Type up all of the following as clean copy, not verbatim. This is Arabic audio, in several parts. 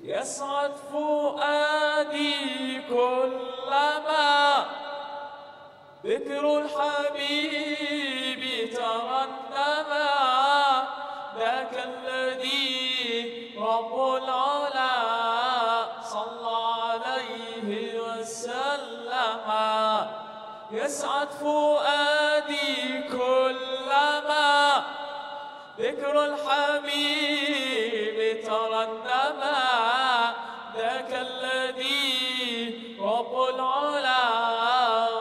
يسعد فؤادي كلما ذكر الحبيب ترنما. ذاك الذي رب العلا صلى عليه وسلم. يسعد فؤادي كلما ذكر الحبيب ترنما. ذاك الذي رب العلا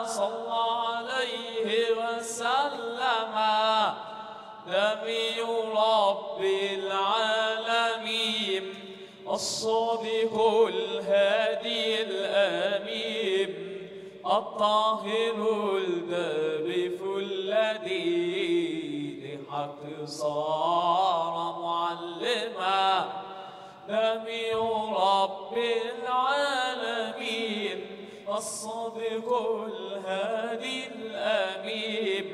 صلى عليه وسلم. نبي رب العالمين الصادق الهادي الأمين الطاهر الدابف الذي لحق صار معلما. نبي رب العالمين الصادق الهادي الأمين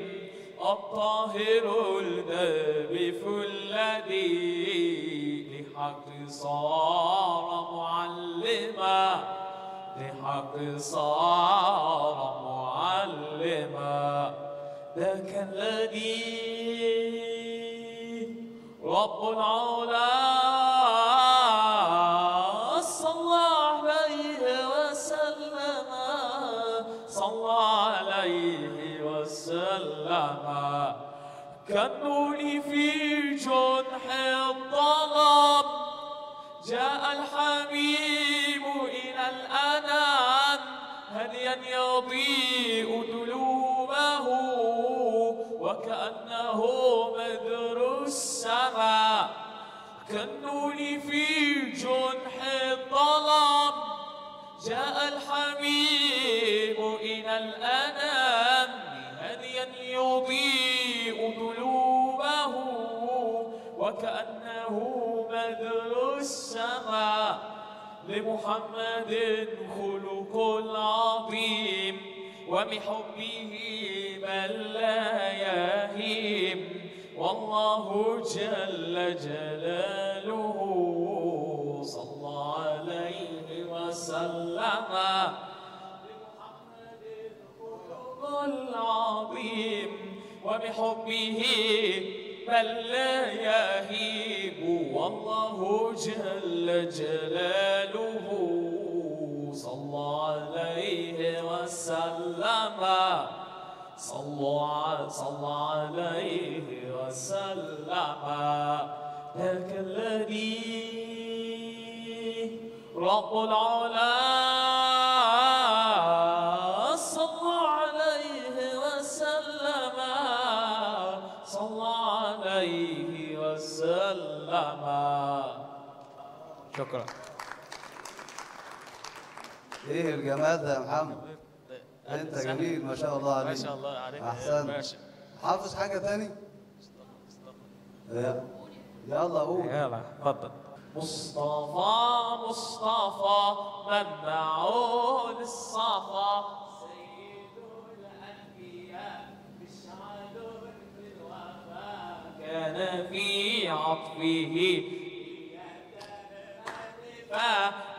الطاهر الدابف الذي لحق صار معلما. لحق صار معلما. ذاك الذي رب العلا صلى عليه وسلم. صلى عليه وسلم. كالنور في جنح الظلام جاء الحبيب إلى الأنام هديا يضيء دلوبه وكأنه بدر السماء. كالنور في جنح الظلام جاء الحبيب إلى الأنام هديا يضيء دلوبه وكأنه بدر السماء. لمحمد خلق عظيم وبحبه من لا يهيم والله جل جلاله صلى عليه وسلم. لمحمد خلق العظيم وبحبه من لا يهيب والله جل جلاله صلى عليه وسلم. صلى عليه وسلم. ذاك الذي رب العلا صلى عليه وسلم. صلى عليه وسلم. شكرا. ايه الجمال ده يا محمد؟ انت جميل ما شاء الله عليك. ما شاء الله عليك. احسنت. حافظ حاجه تاني؟ يلا قول. يلا اتفضل. مصطفى مصطفى منبع للصفا سيد الأنبياء مشعل في الوفاء كان في عطفه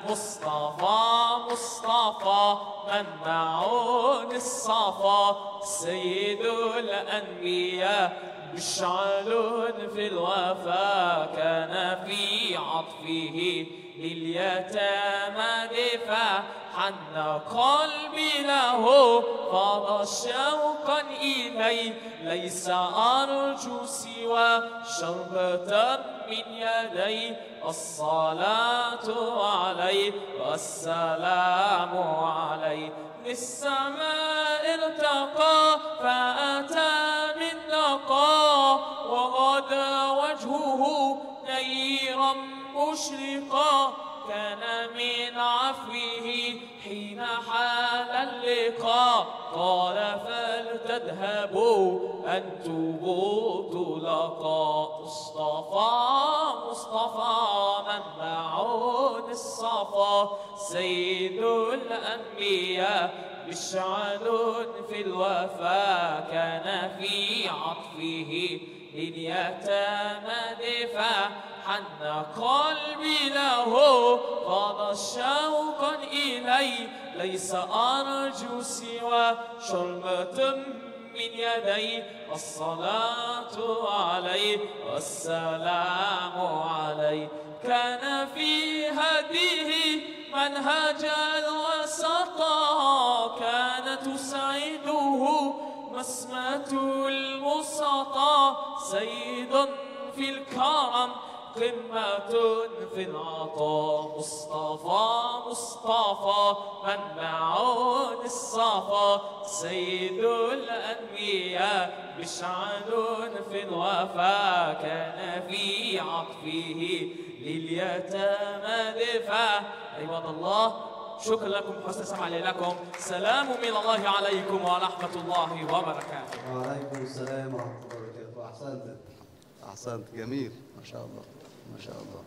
مصطفى مصطفى منبع للصفا سيد الأنبياء مشعل في الوفا كان في عطفه لليتامى دفاع حن قلبي له فاض شوقا إليه ليس أرجو سوى شربة من يدي الصلاة عليه والسلام عليه. للسماء ارتقى فأتى من نقى وغدا وجهه نيرا مشرقا كان من عفوه حين حال اللقاء قال فلتذهبوا أنتم طلقاء. مصطفى منبع للصفا سيد الأنبياء مشعل في الوفا كان في عطفه لليتامى دفاع حن قلبي له فاض شوقا إلي ليس أرجو سوى شربة من يدي الصلاة عليه والسلام عليه كان في هديه منهجا وسطا كان تسعده مسمة المسطى سيد في الكرم قمة في العطاء مصطفى منبع الصفا سيد الأنبياء مشعل في الوفا كان في عطفه لليتامى دفاع. عباد الله شكرا لكم حسن سمع لكم. سلام من الله عليكم ورحمة الله وبركاته. وعليكم السلام ورحمة الله وبركاته. أحسنت جميل ما شاء الله ما شاء الله.